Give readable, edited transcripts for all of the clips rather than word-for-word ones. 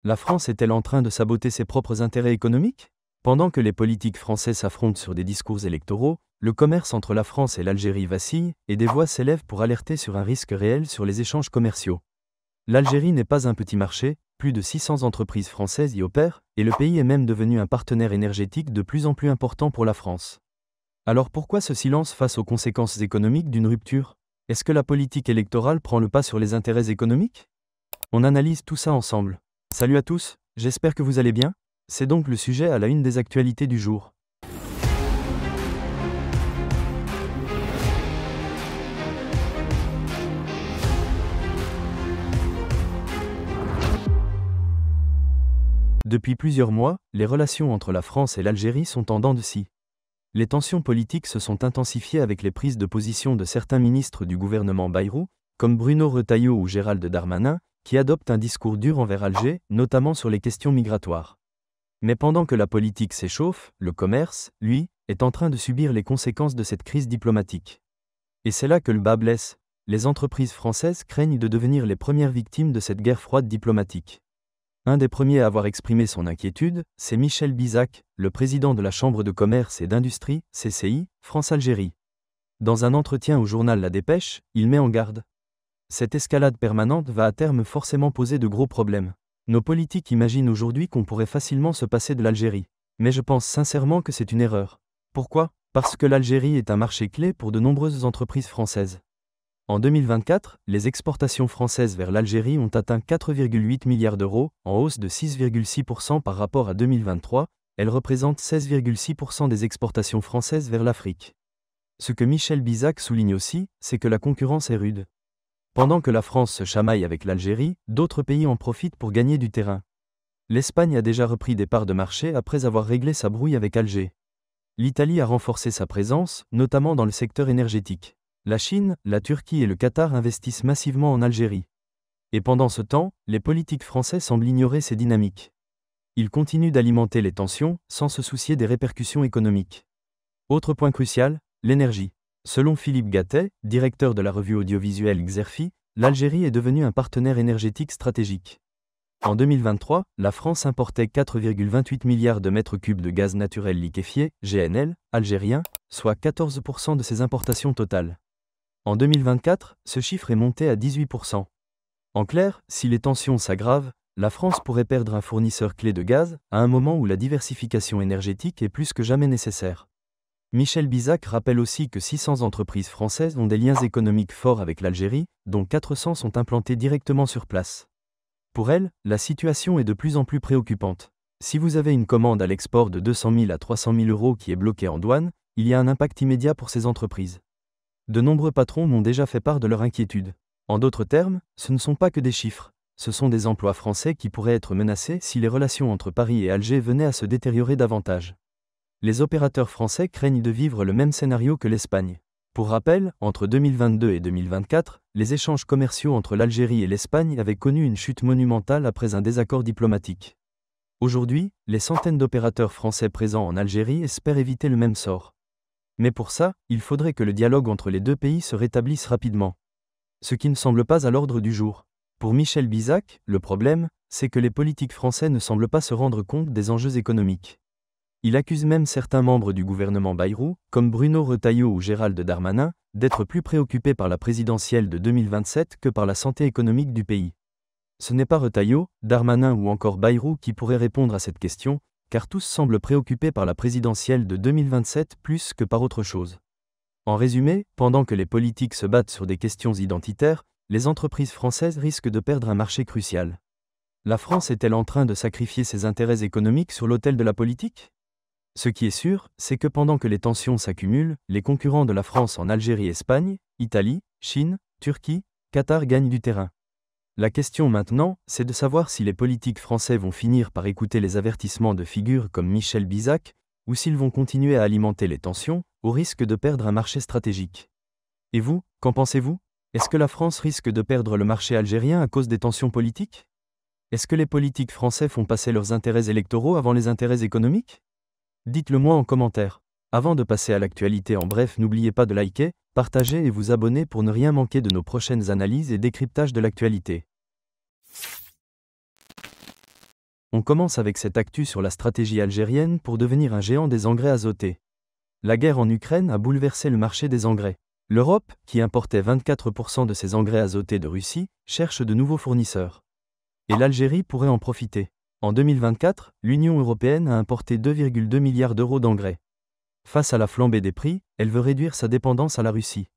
La France est-elle en train de saboter ses propres intérêts économiques? Pendant que les politiques français s'affrontent sur des discours électoraux, le commerce entre la France et l'Algérie vacille, et des voix s'élèvent pour alerter sur un risque réel sur les échanges commerciaux. L'Algérie n'est pas un petit marché, plus de 600 entreprises françaises y opèrent, et le pays est même devenu un partenaire énergétique de plus en plus important pour la France. Alors pourquoi ce silence face aux conséquences économiques d'une rupture? Est-ce que la politique électorale prend le pas sur les intérêts économiques? On analyse tout ça ensemble. Salut à tous, j'espère que vous allez bien. C'est donc le sujet à la une des actualités du jour. Depuis plusieurs mois, les relations entre la France et l'Algérie sont en dents de scie. Les tensions politiques se sont intensifiées avec les prises de position de certains ministres du gouvernement Bayrou, comme Bruno Retailleau ou Gérald Darmanin, qui adoptent un discours dur envers Alger, notamment sur les questions migratoires. Mais pendant que la politique s'échauffe, le commerce, lui, est en train de subir les conséquences de cette crise diplomatique. Et c'est là que le bât blesse. Les entreprises françaises craignent de devenir les premières victimes de cette guerre froide diplomatique. Un des premiers à avoir exprimé son inquiétude, c'est Michel Bizac, le président de la Chambre de commerce et d'industrie, CCI, France-Algérie. Dans un entretien au journal La Dépêche, il met en garde. Cette escalade permanente va à terme forcément poser de gros problèmes. Nos politiques imaginent aujourd'hui qu'on pourrait facilement se passer de l'Algérie. Mais je pense sincèrement que c'est une erreur. Pourquoi? Parce que l'Algérie est un marché clé pour de nombreuses entreprises françaises. En 2024, les exportations françaises vers l'Algérie ont atteint 4,8 milliards d'euros, en hausse de 6,6% par rapport à 2023, elles représentent 16,6% des exportations françaises vers l'Afrique. Ce que Michel Bizac souligne aussi, c'est que la concurrence est rude. Pendant que la France se chamaille avec l'Algérie, d'autres pays en profitent pour gagner du terrain. L'Espagne a déjà repris des parts de marché après avoir réglé sa brouille avec Alger. L'Italie a renforcé sa présence, notamment dans le secteur énergétique. La Chine, la Turquie et le Qatar investissent massivement en Algérie. Et pendant ce temps, les politiques français semblent ignorer ces dynamiques. Ils continuent d'alimenter les tensions, sans se soucier des répercussions économiques. Autre point crucial, l'énergie. Selon Philippe Gattet, directeur de la revue audiovisuelle Xerfi, l'Algérie est devenue un partenaire énergétique stratégique. En 2023, la France importait 4,28 milliards de mètres cubes de gaz naturel liquéfié, GNL, algérien, soit 14% de ses importations totales. En 2024, ce chiffre est monté à 18%. En clair, si les tensions s'aggravent, la France pourrait perdre un fournisseur clé de gaz, à un moment où la diversification énergétique est plus que jamais nécessaire. Michel Bizac rappelle aussi que 600 entreprises françaises ont des liens économiques forts avec l'Algérie, dont 400 sont implantées directement sur place. Pour elles, la situation est de plus en plus préoccupante. Si vous avez une commande à l'export de 200 000 à 300 000 euros qui est bloquée en douane, il y a un impact immédiat pour ces entreprises. De nombreux patrons m'ont déjà fait part de leur inquiétude. En d'autres termes, ce ne sont pas que des chiffres, ce sont des emplois français qui pourraient être menacés si les relations entre Paris et Alger venaient à se détériorer davantage. Les opérateurs français craignent de vivre le même scénario que l'Espagne. Pour rappel, entre 2022 et 2024, les échanges commerciaux entre l'Algérie et l'Espagne avaient connu une chute monumentale après un désaccord diplomatique. Aujourd'hui, les centaines d'opérateurs français présents en Algérie espèrent éviter le même sort. Mais pour ça, il faudrait que le dialogue entre les deux pays se rétablisse rapidement. Ce qui ne semble pas à l'ordre du jour. Pour Michel Bizac, le problème, c'est que les politiques français ne semblent pas se rendre compte des enjeux économiques. Il accuse même certains membres du gouvernement Bayrou, comme Bruno Retailleau ou Gérald Darmanin, d'être plus préoccupés par la présidentielle de 2027 que par la santé économique du pays. Ce n'est pas Retailleau, Darmanin ou encore Bayrou qui pourraient répondre à cette question, car tous semblent préoccupés par la présidentielle de 2027 plus que par autre chose. En résumé, pendant que les politiques se battent sur des questions identitaires, les entreprises françaises risquent de perdre un marché crucial. La France est-elle en train de sacrifier ses intérêts économiques sur l'autel de la politique? Ce qui est sûr, c'est que pendant que les tensions s'accumulent, les concurrents de la France en Algérie, Espagne, Italie, Chine, Turquie, Qatar gagnent du terrain. La question maintenant, c'est de savoir si les politiques français vont finir par écouter les avertissements de figures comme Michel Bizac, ou s'ils vont continuer à alimenter les tensions, au risque de perdre un marché stratégique. Et vous, qu'en pensez-vous? Est-ce que la France risque de perdre le marché algérien à cause des tensions politiques? Est-ce que les politiques français font passer leurs intérêts électoraux avant les intérêts économiques? Dites-le moi en commentaire. Avant de passer à l'actualité en bref, n'oubliez pas de liker, partager et vous abonner pour ne rien manquer de nos prochaines analyses et décryptages de l'actualité. On commence avec cette actu sur la stratégie algérienne pour devenir un géant des engrais azotés. La guerre en Ukraine a bouleversé le marché des engrais. L'Europe, qui importait 24% de ses engrais azotés de Russie, cherche de nouveaux fournisseurs. Et l'Algérie pourrait en profiter. En 2024, l'Union européenne a importé 2,2 milliards d'euros d'engrais. Face à la flambée des prix, elle veut réduire sa dépendance à la Russie.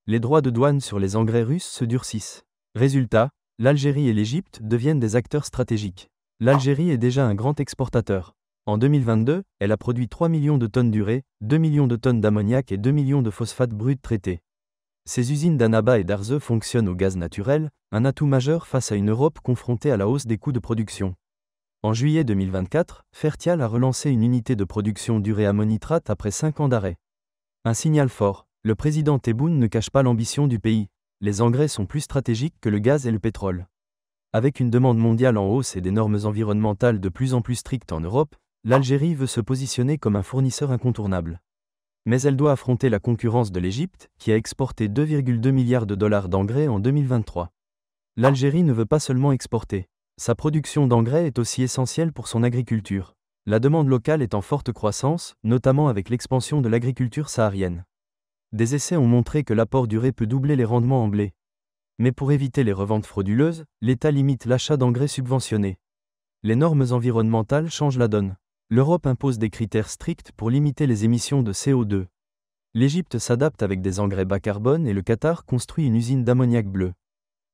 Les droits de douane sur les engrais russes se durcissent. Résultat, l'Algérie et l'Égypte deviennent des acteurs stratégiques. L'Algérie est déjà un grand exportateur. En 2022, elle a produit 3 millions de tonnes d'urée, 2 millions de tonnes d'ammoniac et 2 millions de phosphates bruts traités. Ces usines d'Annaba et d'Arzeu fonctionnent au gaz naturel, un atout majeur face à une Europe confrontée à la hausse des coûts de production. En juillet 2024, Fertial a relancé une unité de production d'urée ammonitrate après 5 ans d'arrêt. Un signal fort, le président Tebboune ne cache pas l'ambition du pays. Les engrais sont plus stratégiques que le gaz et le pétrole. Avec une demande mondiale en hausse et des normes environnementales de plus en plus strictes en Europe, l'Algérie veut se positionner comme un fournisseur incontournable. Mais elle doit affronter la concurrence de l'Égypte, qui a exporté 2,2 milliards de dollars d'engrais en 2023. L'Algérie ne veut pas seulement exporter. Sa production d'engrais est aussi essentielle pour son agriculture. La demande locale est en forte croissance, notamment avec l'expansion de l'agriculture saharienne. Des essais ont montré que l'apport d'urée peut doubler les rendements en blé. Mais pour éviter les reventes frauduleuses, l'État limite l'achat d'engrais subventionnés. Les normes environnementales changent la donne. L'Europe impose des critères stricts pour limiter les émissions de CO2. L'Égypte s'adapte avec des engrais bas carbone et le Qatar construit une usine d'ammoniac bleu.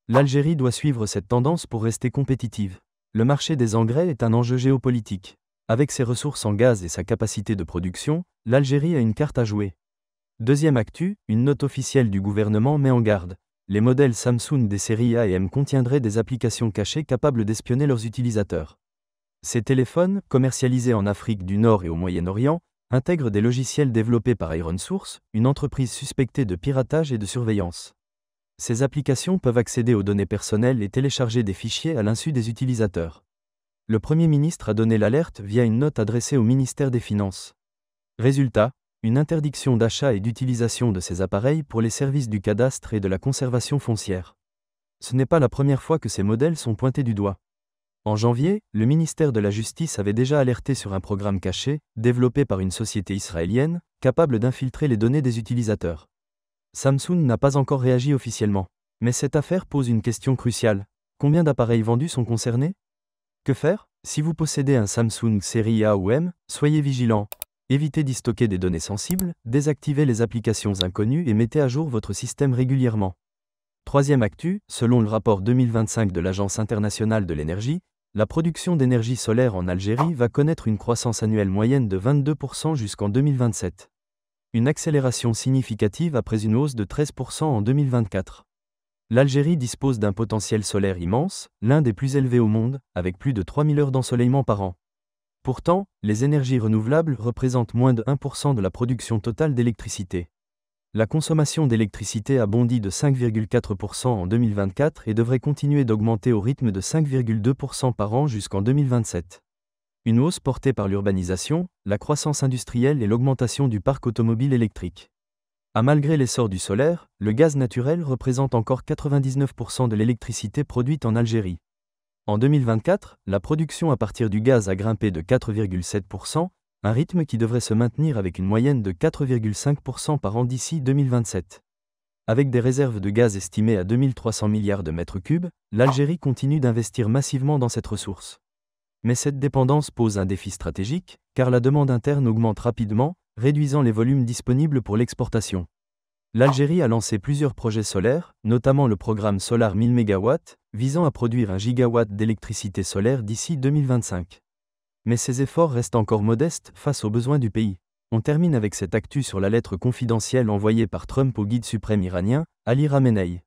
L'Algérie doit suivre cette tendance pour rester compétitive. Le marché des engrais est un enjeu géopolitique. Avec ses ressources en gaz et sa capacité de production, l'Algérie a une carte à jouer. Deuxième actu, une note officielle du gouvernement met en garde. Les modèles Samsung des séries A et M contiendraient des applications cachées capables d'espionner leurs utilisateurs. Ces téléphones, commercialisés en Afrique du Nord et au Moyen-Orient, intègrent des logiciels développés par IronSource, une entreprise suspectée de piratage et de surveillance. Ces applications peuvent accéder aux données personnelles et télécharger des fichiers à l'insu des utilisateurs. Le Premier ministre a donné l'alerte via une note adressée au ministère des Finances. Résultat, une interdiction d'achat et d'utilisation de ces appareils pour les services du cadastre et de la conservation foncière. Ce n'est pas la première fois que ces modèles sont pointés du doigt. En janvier, le ministère de la Justice avait déjà alerté sur un programme caché, développé par une société israélienne, capable d'infiltrer les données des utilisateurs. Samsung n'a pas encore réagi officiellement. Mais cette affaire pose une question cruciale. Combien d'appareils vendus sont concernés ? Que faire ? Si vous possédez un Samsung série A ou M, soyez vigilant. Évitez d'y stocker des données sensibles, désactivez les applications inconnues et mettez à jour votre système régulièrement. Troisième actu, selon le rapport 2025 de l'Agence internationale de l'énergie, la production d'énergie solaire en Algérie va connaître une croissance annuelle moyenne de 22% jusqu'en 2027. Une accélération significative après une hausse de 13% en 2024. L'Algérie dispose d'un potentiel solaire immense, l'un des plus élevés au monde, avec plus de 3000 heures d'ensoleillement par an. Pourtant, les énergies renouvelables représentent moins de 1% de la production totale d'électricité. La consommation d'électricité a bondi de 5,4% en 2024 et devrait continuer d'augmenter au rythme de 5,2% par an jusqu'en 2027. Une hausse portée par l'urbanisation, la croissance industrielle et l'augmentation du parc automobile électrique. Malgré l'essor du solaire, le gaz naturel représente encore 99% de l'électricité produite en Algérie. En 2024, la production à partir du gaz a grimpé de 4,7%, un rythme qui devrait se maintenir avec une moyenne de 4,5% par an d'ici 2027. Avec des réserves de gaz estimées à 2300 milliards de mètres cubes, l'Algérie continue d'investir massivement dans cette ressource. Mais cette dépendance pose un défi stratégique, car la demande interne augmente rapidement, réduisant les volumes disponibles pour l'exportation. L'Algérie a lancé plusieurs projets solaires, notamment le programme Solar 1000 MW, visant à produire 1 gigawatt d'électricité solaire d'ici 2025. Mais ces efforts restent encore modestes face aux besoins du pays. On termine avec cette actu sur la lettre confidentielle envoyée par Trump au guide suprême iranien, Ali Khamenei.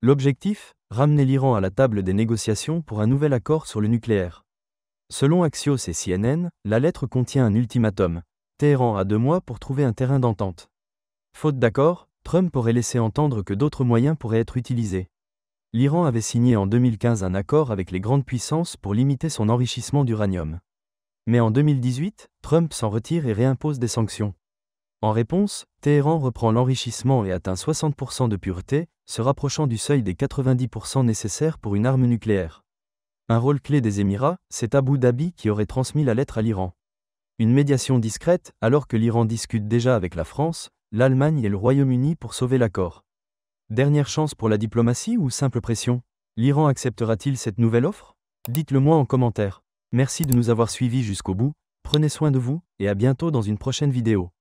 L'objectif ? Ramener l'Iran à la table des négociations pour un nouvel accord sur le nucléaire. Selon Axios et CNN, la lettre contient un ultimatum. Téhéran a 2 mois pour trouver un terrain d'entente. Faute d'accord, Trump aurait laissé entendre que d'autres moyens pourraient être utilisés. L'Iran avait signé en 2015 un accord avec les grandes puissances pour limiter son enrichissement d'uranium. Mais en 2018, Trump s'en retire et réimpose des sanctions. En réponse, Téhéran reprend l'enrichissement et atteint 60% de pureté, se rapprochant du seuil des 90% nécessaires pour une arme nucléaire. Un rôle clé des Émirats, c'est Abu Dhabi qui aurait transmis la lettre à l'Iran. Une médiation discrète, alors que l'Iran discute déjà avec la France, l'Allemagne et le Royaume-Uni pour sauver l'accord. Dernière chance pour la diplomatie ou simple pression? L'Iran acceptera-t-il cette nouvelle offre? Dites-le moi en commentaire. Merci de nous avoir suivis jusqu'au bout, prenez soin de vous, et à bientôt dans une prochaine vidéo.